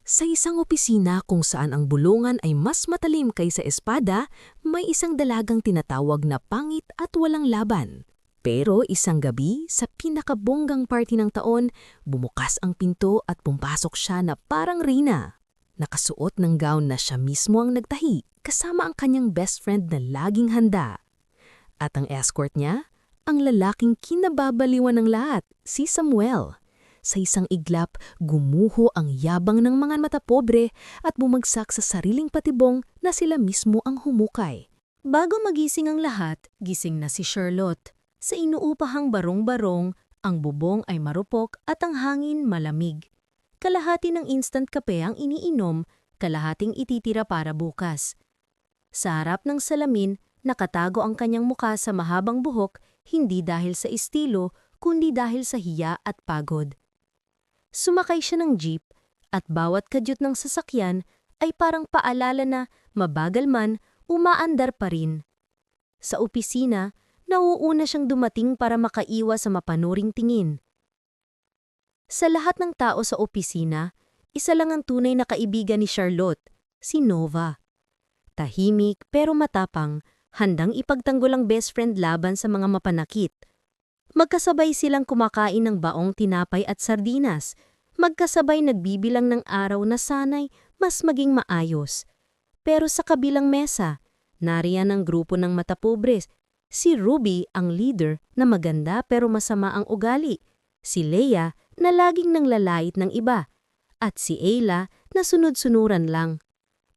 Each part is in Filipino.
Sa isang opisina kung saan ang bulungan ay mas matalim kaysa espada, may isang dalagang tinatawag na pangit at walang laban. Pero isang gabi, sa pinakabonggang party ng taon, bumukas ang pinto at pumpasok siya na parang rina. Nakasuot ng gown na siya mismo ang nagtahi, kasama ang kanyang best friend na laging handa. At ang escort niya, ang lalaking kinababaliwan ng lahat, si Samuel. Sa isang iglap, gumuho ang yabang ng mga matapobre at bumagsak sa sariling patibong na sila mismo ang humukay. Bago magising ang lahat, gising na si Charlotte. Sa inuupahang barong-barong, ang bubong ay marupok at ang hangin malamig. Kalahati ng instant kape ang iniinom, kalahating ititira para bukas. Sa harap ng salamin, nakatago ang kanyang mukha sa mahabang buhok, hindi dahil sa estilo, kundi dahil sa hiya at pagod. Sumakay siya ng jeep at bawat kadyot ng sasakyan ay parang paalala na mabagal man, umaandar pa rin. Sa opisina, nauuna siyang dumating para makaiwas sa mapanuring tingin. Sa lahat ng tao sa opisina, isa lang ang tunay na kaibigan ni Charlotte, si Nova. Tahimik pero matapang, handang ipagtanggol ang best friend laban sa mga mapanakit. Magkasabay silang kumakain ng baong tinapay at sardinas, magkasabay nagbibilang ng araw na sanay mas maging maayos. Pero sa kabilang mesa, nariyan ang grupo ng matapobres, si Ruby ang leader na maganda pero masama ang ugali, si Leia na laging nanglalait ng iba, at si Ayla na sunod-sunuran lang.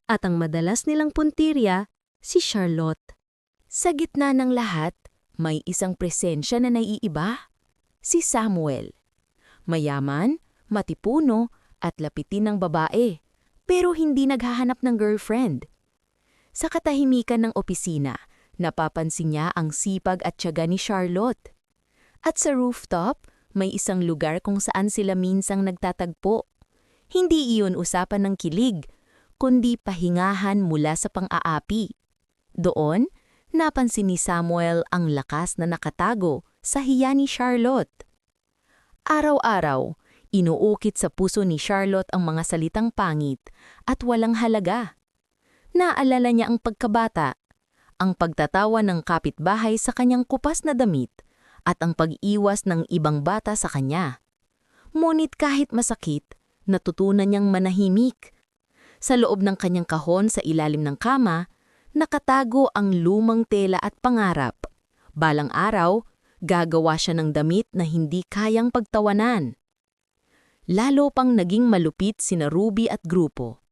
At ang madalas nilang puntirya, si Charlotte. Sa gitna ng lahat, may isang presensya na naiiba. Si Samuel. Mayaman, matipuno, at lapitin ng babae, pero hindi naghahanap ng girlfriend. Sa katahimikan ng opisina, napapansin niya ang sipag at tiyaga ni Charlotte. At sa rooftop, may isang lugar kung saan sila minsang nagtatagpo. Hindi iyon usapan ng kilig, kundi pahingahan mula sa pang-aapi. Doon, napansin ni Samuel ang lakas na nakatago sa hiya ni Charlotte. Araw-araw, inuukit sa puso ni Charlotte ang mga salitang pangit at walang halaga. Naalala niya ang pagkabata, ang pagtatawa ng kapitbahay sa kanyang kupas na damit, at ang pag-iwas ng ibang bata sa kanya. Ngunit kahit masakit, natutunan niyang manahimik. Sa loob ng kanyang kahon sa ilalim ng kama, nakatago ang lumang tela at pangarap. Balang araw, gagawa siya ng damit na hindi kayang pagtawanan. Lalo pang naging malupit sina Ruby at grupo.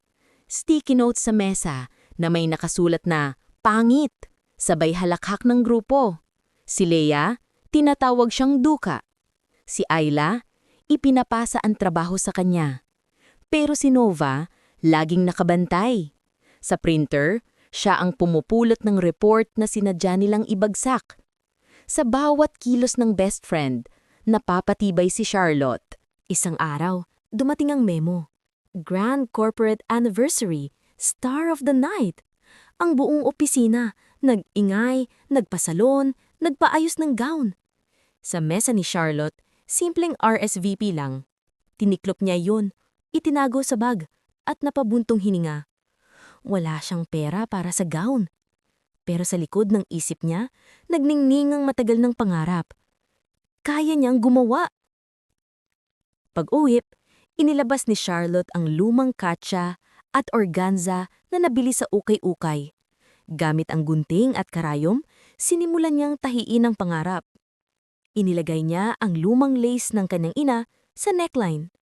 Sticky notes sa mesa na may nakasulat na "Pangit", sabay halakhak ng grupo. Si Leia, tinatawag siyang Duka. Si Ayla, ipinapasa ang trabaho sa kanya. Pero si Nova, laging nakabantay. Sa printer, siya ang pumupulot ng report na sinadya nilang ibagsak. Sa bawat kilos ng best friend, napapatibay si Charlotte. Isang araw, dumating ang memo. Grand Corporate Anniversary, Star of the Night. Ang buong opisina, nag-ingay, nagpasalon, nagpaayos ng gown. Sa mesa ni Charlotte, simpleng RSVP lang. Tiniklop niya yun, itinago sa bag, at napabuntong hininga. Wala siyang pera para sa gown. Pero sa likod ng isip niya, nagningningang matagal ng pangarap. Kaya niyang gumawa. Pag-uwi, inilabas ni Charlotte ang lumang katsa at organza na nabili sa ukay-ukay. Gamit ang gunting at karayom, sinimulan niyang tahiin ang pangarap. Inilagay niya ang lumang lace ng kanyang ina sa neckline.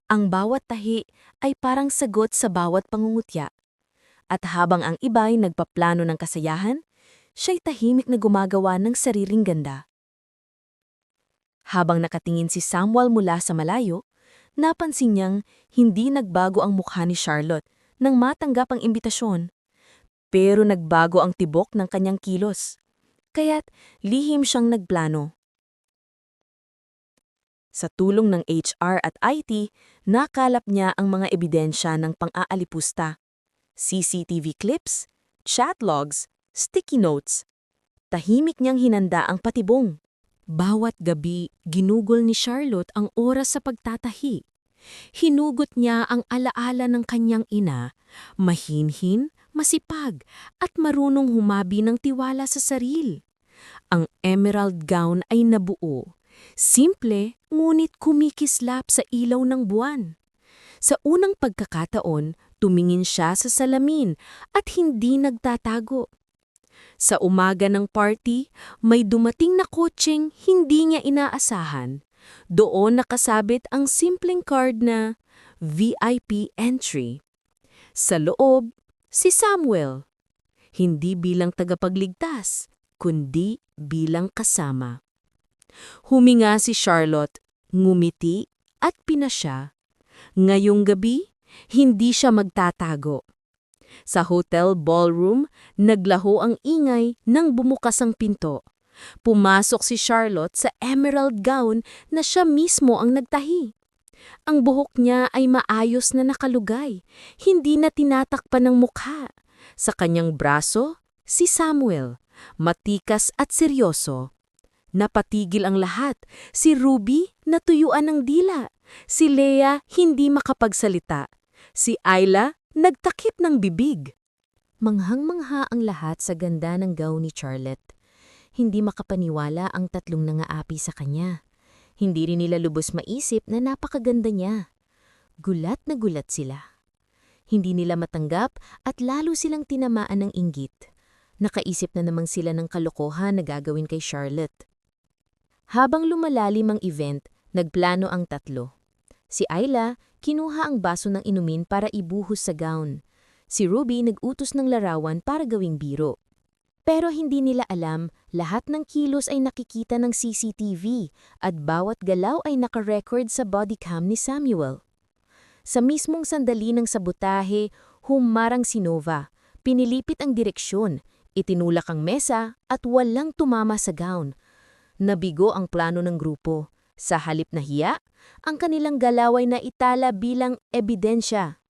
Ang bawat tahi ay parang sagot sa bawat pangungutya. At habang ang iba'y nagpaplano ng kasayahan, siya'y tahimik na gumagawa ng sariling ganda. Habang nakatingin si Samuel mula sa malayo, napansin niyang hindi nagbago ang mukha ni Charlotte nang matanggap ang imbitasyon. Pero nagbago ang tibok ng kanyang kilos. Kaya't lihim siyang nagplano. Sa tulong ng HR at IT, nakalap niya ang mga ebidensya ng pang-aalipusta. CCTV clips, chat logs, sticky notes. Tahimik niyang hinanda ang patibong. Bawat gabi, ginugol ni Charlotte ang oras sa pagtatahi. Hinugot niya ang alaala ng kanyang ina, mahinhin, masipag, at marunong humabi ng tiwala sa sarili. Ang emerald gown ay nabuo. Simple, ngunit kumikislap sa ilaw ng buwan. Sa unang pagkakataon, tumingin siya sa salamin at hindi nagtatago. Sa umaga ng party, may dumating na kotseng hindi niya inaasahan. Doon nakasabit ang simpleng card na VIP entry. Sa loob, si Samuel. Hindi bilang tagapagligtas, kundi bilang kasama. Huminga si Charlotte, ngumiti at pinasya. Ngayong gabi, hindi siya magtatago. Sa hotel ballroom, naglaho ang ingay nang bumukas ang pinto. Pumasok si Charlotte sa emerald gown na siya mismo ang nagtahi. Ang buhok niya ay maayos na nakalugay, hindi na tinatakpan ng mukha. Sa kanyang braso, si Samuel, matikas at seryoso. Napatigil ang lahat, si Ruby natuyuan ng dila, si Leia hindi makapagsalita, si Ayla nagtakip ng bibig. Manghang-mangha ang lahat sa ganda ng gown ni Charlotte. Hindi makapaniwala ang tatlong nangaapi sa kanya. Hindi rin nila lubos maisip na napakaganda niya. Gulat na gulat sila. Hindi nila matanggap at lalo silang tinamaan ng inggit. Nakaisip na namang sila ng kalokohan na gagawin kay Charlotte. Habang lumalalim ang event, nagplano ang tatlo. Si Ayla, kinuha ang baso ng inumin para ibuhos sa gown. Si Ruby nag-utos ng larawan para gawing biro. Pero hindi nila alam, lahat ng kilos ay nakikita ng CCTV at bawat galaw ay nakarecord sa bodycam ni Samuel. Sa mismong sandali ng sabotahe, humarang si Nova. Pinilipit ang direksyon, itinulak ang mesa at walang tumama sa gown. Nabigo ang plano ng grupo. Sa halip na hiya, ang kanilang galaw ay naitala bilang ebidensya.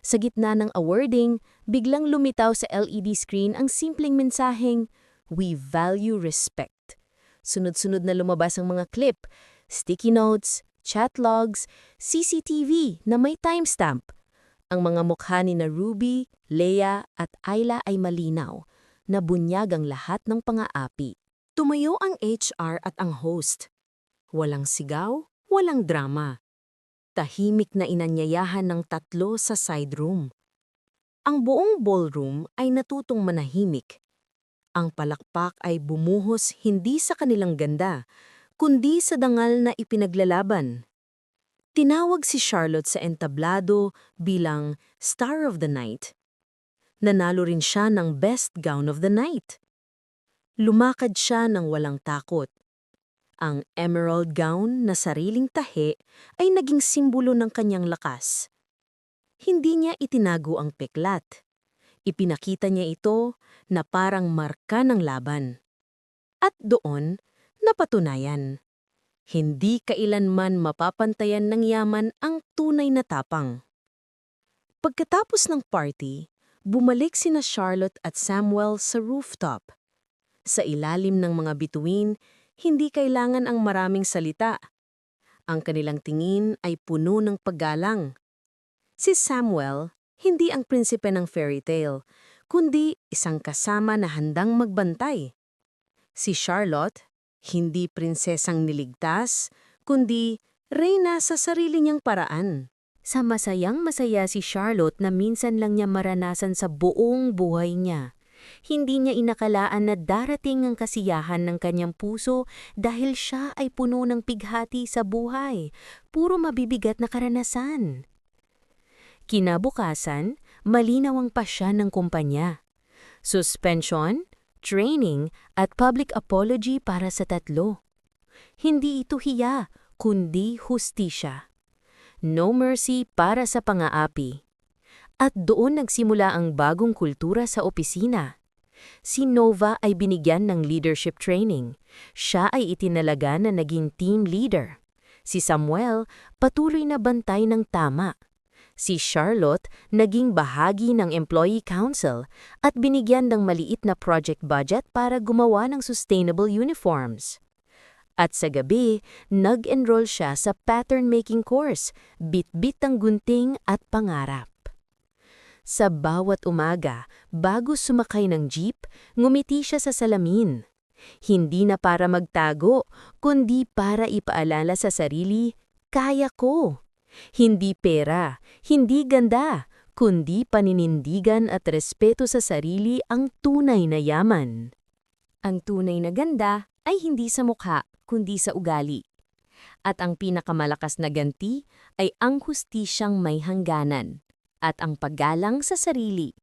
Sa gitna ng awarding, biglang lumitaw sa LED screen ang simpleng mensaheng, "We value respect." Sunod-sunod na lumabas ang mga clip, sticky notes, chat logs, CCTV na may timestamp. Ang mga mukha ni na Ruby, Leia at Ayla ay malinaw, nabunyag ang lahat ng pang-aapi. Tumayo ang HR at ang host. Walang sigaw, walang drama. Tahimik na inanyayahan ng tatlo sa side room. Ang buong ballroom ay natutong manahimik. Ang palakpak ay bumuhos hindi sa kanilang ganda, kundi sa dangal na ipinaglalaban. Tinawag si Charlotte sa entablado bilang Star of the Night. Nanalo rin siya ng Best Gown of the Night. Lumakad siya ng walang takot. Ang emerald gown na sariling tahe ay naging simbolo ng kanyang lakas. Hindi niya itinago ang peklat. Ipinakita niya ito na parang marka ng laban. At doon, napatunayan. Hindi kailanman mapapantayan ng yaman ang tunay na tapang. Pagkatapos ng party, bumalik sina Charlotte at Samuel sa rooftop. Sa ilalim ng mga bituin, hindi kailangan ang maraming salita. Ang kanilang tingin ay puno ng paggalang. Si Samuel, hindi ang prinsipe ng fairy tale, kundi isang kasama na handang magbantay. Si Charlotte, hindi prinsesang niligtas, kundi reyna sa sarili niyang paraan. Sa masayang masaya si Charlotte na minsan lang niya maranasan sa buong buhay niya. Hindi niya inakalaan na darating ang kasiyahan ng kanyang puso dahil siya ay puno ng pighati sa buhay, puro mabibigat na karanasan. Kinabukasan, malinaw ang pasya ng kumpanya. Suspension, training, at public apology para sa tatlo. Hindi ito hiya, kundi hustisya. No mercy para sa pang-aapi. At doon nagsimula ang bagong kultura sa opisina. Si Nova ay binigyan ng leadership training. Siya ay itinalaga na naging team leader. Si Samuel, patuloy na bantay ng tama. Si Charlotte, naging bahagi ng employee council at binigyan ng maliit na project budget para gumawa ng sustainable uniforms. At sa gabi, nag-enroll siya sa pattern-making course, bit-bit ang gunting at pangarap. Sa bawat umaga, bago sumakay ng jeep, ngumiti siya sa salamin. Hindi na para magtago, kundi para ipaalala sa sarili, kaya ko. Hindi pera, hindi ganda, kundi paninindigan at respeto sa sarili ang tunay na yaman. Ang tunay na ganda ay hindi sa mukha, kundi sa ugali. At ang pinakamalakas na ganti ay ang hustisyang may hangganan at ang paggalang sa sarili.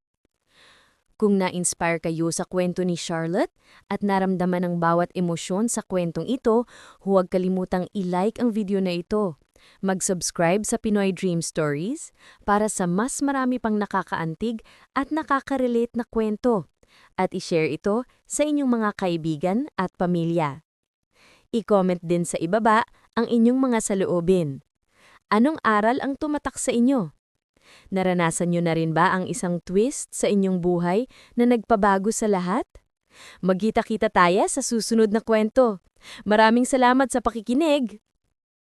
Kung na-inspire kayo sa kwento ni Charlotte at naramdaman ang bawat emosyon sa kwentong ito, huwag kalimutang i-like ang video na ito. Mag-subscribe sa Pinoy Dream Stories para sa mas marami pang nakakaantig at nakaka-relate na kwento. At i-share ito sa inyong mga kaibigan at pamilya. I-comment din sa ibaba ang inyong mga saloobin. Anong aral ang tumatak sa inyo? Naranasan nyo na rin ba ang isang twist sa inyong buhay na nagpabago sa lahat? Magkita-kita tayo sa susunod na kwento. Maraming salamat sa pakikinig!